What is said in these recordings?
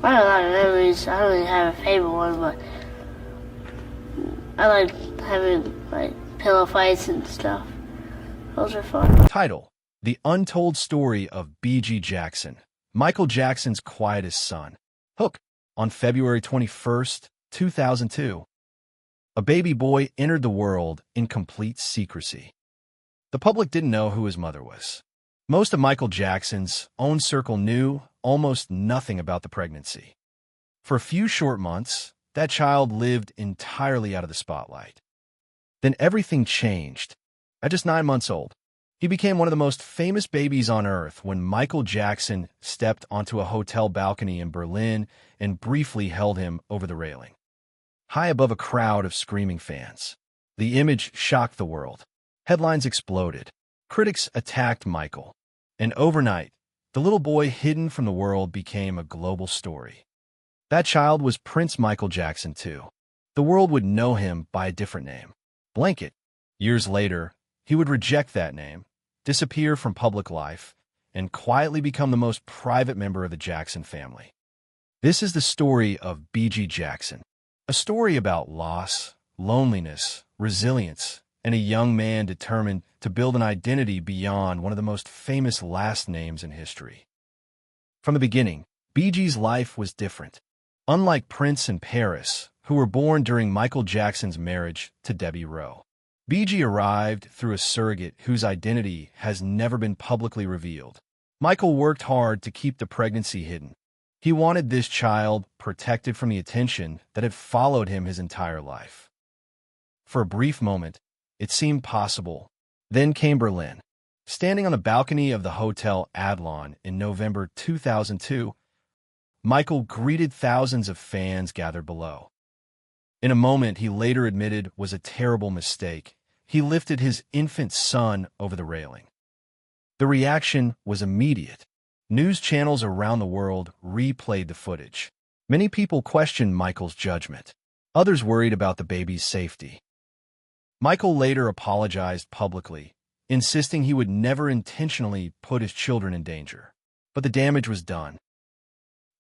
I have a lot of memories. I don't really have a favorite one, but I like having like pillow fights and stuff. Those are fun. Title: The Untold Story of Bigi Jackson, Michael Jackson's quietest son. Hook. On February 21st, 2002, a baby boy entered the world in complete secrecy. The public didn't know who his mother was. Most of Michael Jackson's own circle knew almost nothing about the pregnancy. For a few short months, that child lived entirely out of the spotlight. Then everything changed. At just 9 months old, he became one of the most famous babies on earth when Michael Jackson stepped onto a hotel balcony in Berlin and briefly held him over the railing. High above a crowd of screaming fans, the image shocked the world. Headlines exploded. Critics attacked Michael. And overnight, the little boy hidden from the world became a global story. That child was Prince Michael Jackson, too. The world would know him by a different name, Blanket. Years later, he would reject that name, disappear from public life, and quietly become the most private member of the Jackson family. This is the story of Bigi Jackson, a story about loss, loneliness, resilience, and a young man determined to build an identity beyond one of the most famous last names in history. From the beginning, Bigi's life was different. Unlike Prince and Paris, who were born during Michael Jackson's marriage to Debbie Rowe, Bigi arrived through a surrogate whose identity has never been publicly revealed. Michael worked hard to keep the pregnancy hidden. He wanted this child protected from the attention that had followed him his entire life. For a brief moment, it seemed possible. Then came Berlin. Standing on the balcony of the Hotel Adlon in November 2002, Michael greeted thousands of fans gathered below. In a moment he later admitted was a terrible mistake, he lifted his infant son over the railing. The reaction was immediate. News channels around the world replayed the footage. Many people questioned Michael's judgment. Others worried about the baby's safety. Michael later apologized publicly, insisting he would never intentionally put his children in danger. But the damage was done.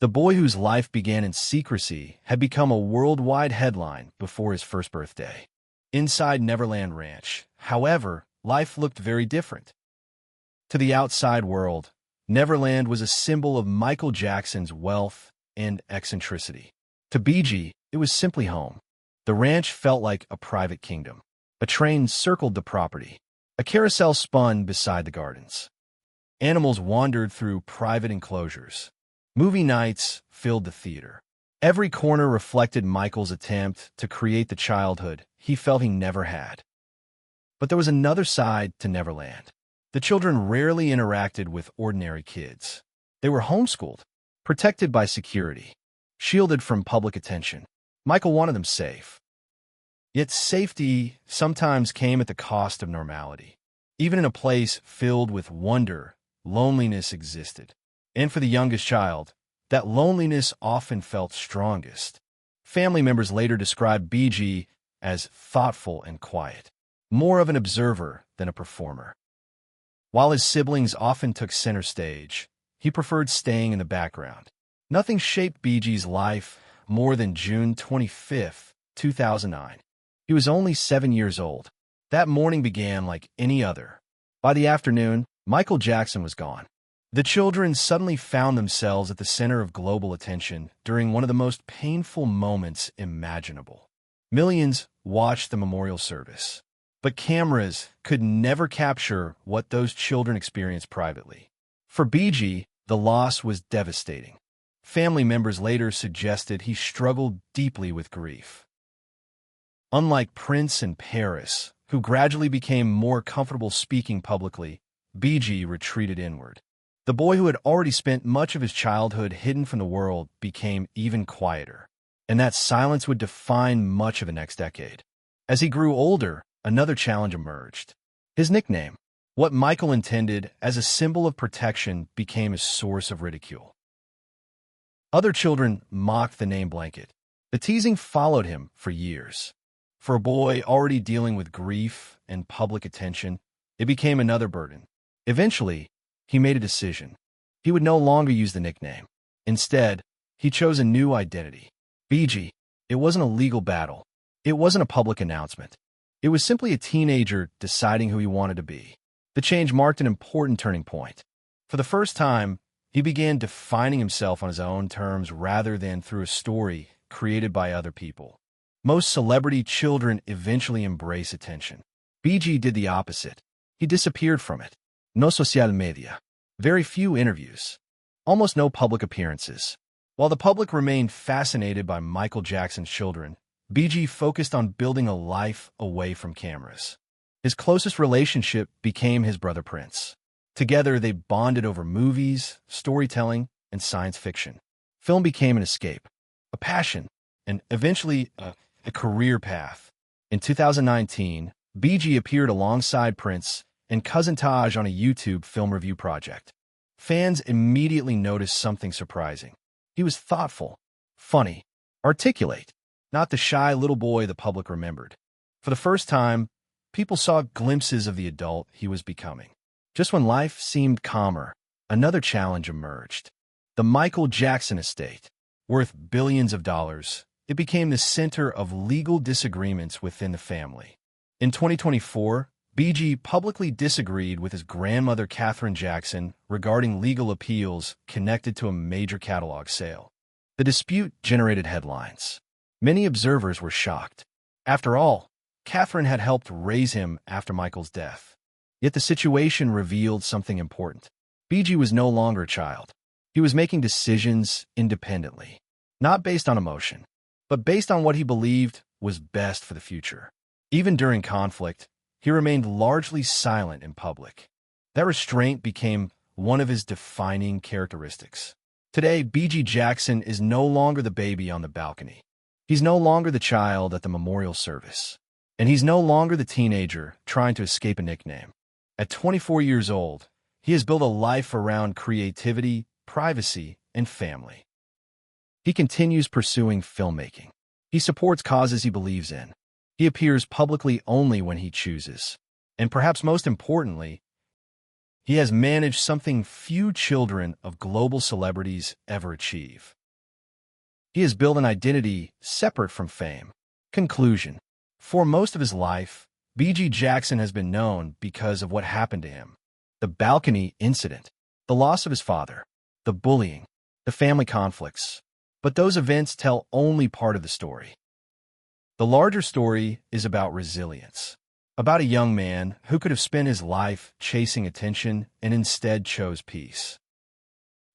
The boy whose life began in secrecy had become a worldwide headline before his first birthday. Inside Neverland Ranch, however, life looked very different. To the outside world, Neverland was a symbol of Michael Jackson's wealth and eccentricity. To Bigi, it was simply home. The ranch felt like a private kingdom. A train circled the property. A carousel spun beside the gardens. Animals wandered through private enclosures. Movie nights filled the theater. Every corner reflected Michael's attempt to create the childhood he felt he never had. But there was another side to Neverland. The children rarely interacted with ordinary kids. They were homeschooled, protected by security, shielded from public attention. Michael wanted them safe. Yet safety sometimes came at the cost of normality. Even in a place filled with wonder, loneliness existed. And for the youngest child, that loneliness often felt strongest. Family members later described Bigi as thoughtful and quiet, more of an observer than a performer. While his siblings often took center stage, he preferred staying in the background. Nothing shaped Bigi's life more than June 25, 2009. He was only 7 years old. That morning began like any other. By the afternoon, Michael Jackson was gone. The children suddenly found themselves at the center of global attention during one of the most painful moments imaginable. Millions watched the memorial service, but cameras could never capture what those children experienced privately. For Bigi, the loss was devastating. Family members later suggested he struggled deeply with grief. Unlike Prince and Paris, who gradually became more comfortable speaking publicly, Bigi retreated inward. The boy who had already spent much of his childhood hidden from the world became even quieter, and that silence would define much of the next decade. As he grew older, another challenge emerged. His nickname, what Michael intended as a symbol of protection, became a source of ridicule. Other children mocked the name Blanket. The teasing followed him for years. For a boy already dealing with grief and public attention, it became another burden. Eventually, he made a decision. He would no longer use the nickname. Instead, He chose a new identity. Bigi. It wasn't a legal battle. It wasn't a public announcement. It was simply a teenager deciding who he wanted to be. The change marked an important turning point. For the first time, he began defining himself on his own terms rather than through a story created by other people. Most celebrity children eventually embrace attention. Bigi did the opposite. He disappeared from it. No social media. Very few interviews. Almost no public appearances. While the public remained fascinated by Michael Jackson's children, Bigi focused on building a life away from cameras. His closest relationship became his brother Prince. Together, they bonded over movies, storytelling, and science fiction. Film became an escape, a passion, and eventually a career path. In 2019, Bigi appeared alongside Prince and Cousin Taj on a YouTube film review project. Fans immediately noticed something surprising. He was thoughtful, funny, articulate, not the shy little boy the public remembered. For the first time, people saw glimpses of the adult he was becoming. Just when life seemed calmer, another challenge emerged. The Michael Jackson estate, worth billions of dollars, it became the center of legal disagreements within the family. In 2024, Bigi publicly disagreed with his grandmother Catherine Jackson regarding legal appeals connected to a major catalog sale. The dispute generated headlines. Many observers were shocked. After all, Catherine had helped raise him after Michael's death. Yet the situation revealed something important. Bigi was no longer a child. He was making decisions independently, not based on emotion, but based on what he believed was best for the future. Even during conflict, he remained largely silent in public. That restraint became one of his defining characteristics. Today, Bigi Jackson is no longer the baby on the balcony. He's no longer the child at the memorial service. And he's no longer the teenager trying to escape a nickname. At 24 years old, he has built a life around creativity, privacy, and family. He continues pursuing filmmaking. He supports causes he believes in. He appears publicly only when he chooses. And perhaps most importantly, he has managed something few children of global celebrities ever achieve. He has built an identity separate from fame. Conclusion. For most of his life, Bigi Jackson has been known because of what happened to him. The balcony incident, the loss of his father, the bullying, the family conflicts. But those events tell only part of the story. The larger story is about resilience, about a young man who could have spent his life chasing attention and instead chose peace.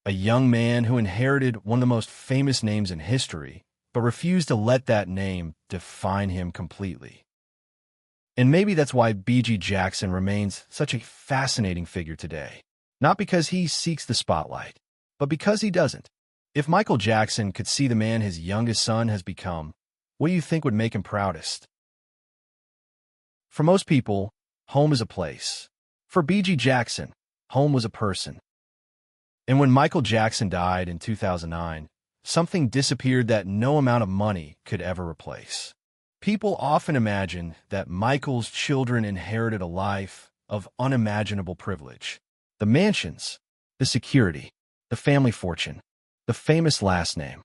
A young man who inherited one of the most famous names in history, but refused to let that name define him completely. And maybe that's why Bigi Jackson remains such a fascinating figure today. Not because he seeks the spotlight, but because he doesn't. If Michael Jackson could see the man his youngest son has become, what do you think would make him proudest? For most people, home is a place. For Bigi Jackson, home was a person. And when Michael Jackson died in 2009, something disappeared that no amount of money could ever replace. People often imagine that Michael's children inherited a life of unimaginable privilege. The mansions, the security, the family fortune, the famous last name.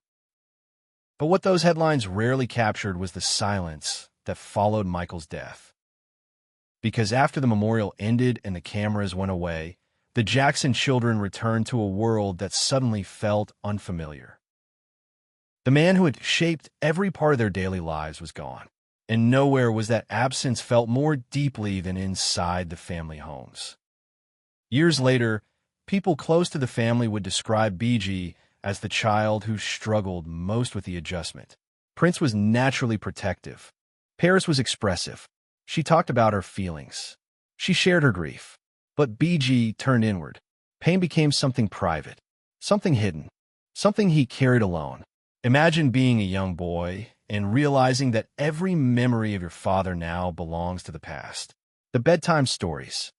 But what those headlines rarely captured was the silence that followed Michael's death. Because after the memorial ended and the cameras went away, the Jackson children returned to a world that suddenly felt unfamiliar. The man who had shaped every part of their daily lives was gone, and nowhere was that absence felt more deeply than inside the family homes. Years later, people close to the family would describe Bigi as the child who struggled most with the adjustment. Prince was naturally protective. Paris was expressive. She talked about her feelings. She shared her grief. But Bigi turned inward. Pain became something private, something hidden, something he carried alone. Imagine being a young boy and realizing that every memory of your father now belongs to the past. The bedtime stories,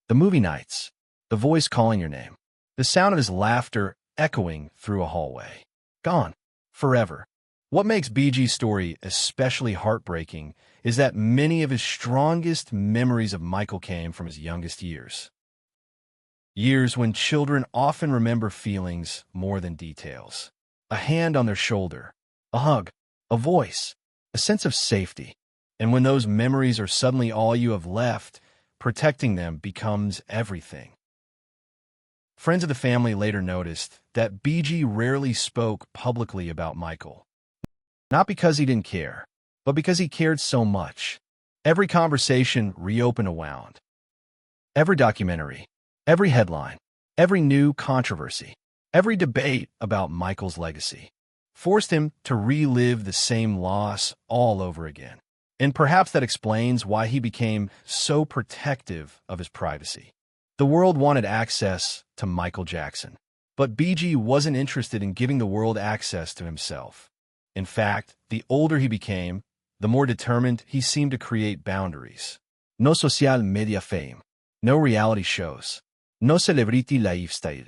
the movie nights, the voice calling your name, the sound of his laughter echoing through a hallway. Gone. Forever. What makes Bigi's story especially heartbreaking is that many of his strongest memories of Michael came from his youngest years. Years when children often remember feelings more than details. a hand on their shoulder, a hug, a voice, a sense of safety. And when those memories are suddenly all you have left, protecting them becomes everything. Friends of the family later noticed that Bigi rarely spoke publicly about Michael. Not because he didn't care, but because he cared so much. Every conversation reopened a wound. Every documentary, every headline, every new controversy, every debate about Michael's legacy forced him to relive the same loss all over again. And perhaps that explains why he became so protective of his privacy. The world wanted access to Michael Jackson, but Bigi wasn't interested in giving the world access to himself. In fact, the older he became, the more determined he seemed to create boundaries. No social media fame, no reality shows, no celebrity lifestyle,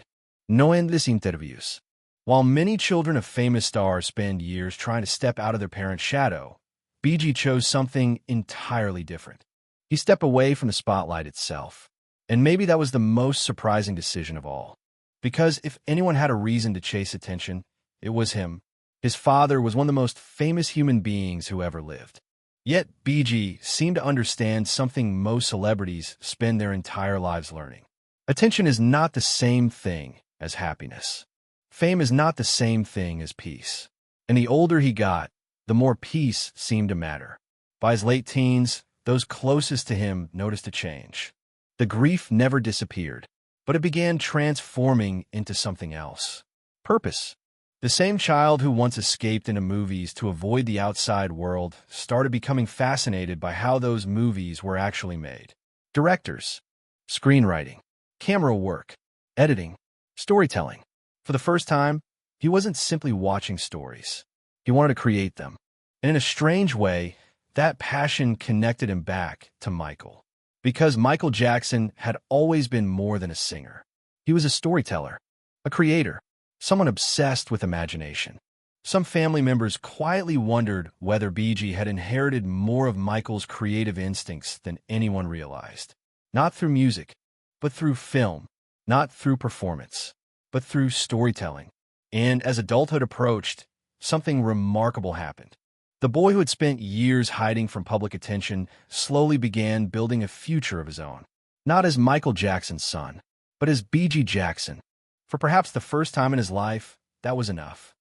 no endless interviews. While many children of famous stars spend years trying to step out of their parents' shadow, Bigi chose something entirely different. He stepped away from the spotlight itself. And maybe that was the most surprising decision of all. Because if anyone had a reason to chase attention, it was him. His father was one of the most famous human beings who ever lived. Yet Bigi seemed to understand something most celebrities spend their entire lives learning. Attention is not the same thing as happiness. Fame is not the same thing as peace. And the older he got, the more peace seemed to matter. By his late teens, those closest to him noticed a change. The grief never disappeared, but it began transforming into something else. Purpose. The same child who once escaped into movies to avoid the outside world started becoming fascinated by how those movies were actually made. Directors, screenwriting, camera work, editing, storytelling. For the first time, he wasn't simply watching stories. He wanted to create them. And in a strange way, that passion connected him back to Michael. Because Michael Jackson had always been more than a singer. He was a storyteller, a creator, someone obsessed with imagination. Some family members quietly wondered whether Bigi had inherited more of Michael's creative instincts than anyone realized. Not through music, but through film. Not through performance, but through storytelling. And as adulthood approached, something remarkable happened. The boy who had spent years hiding from public attention slowly began building a future of his own. Not as Michael Jackson's son, but as Bigi Jackson. For perhaps the first time in his life, that was enough.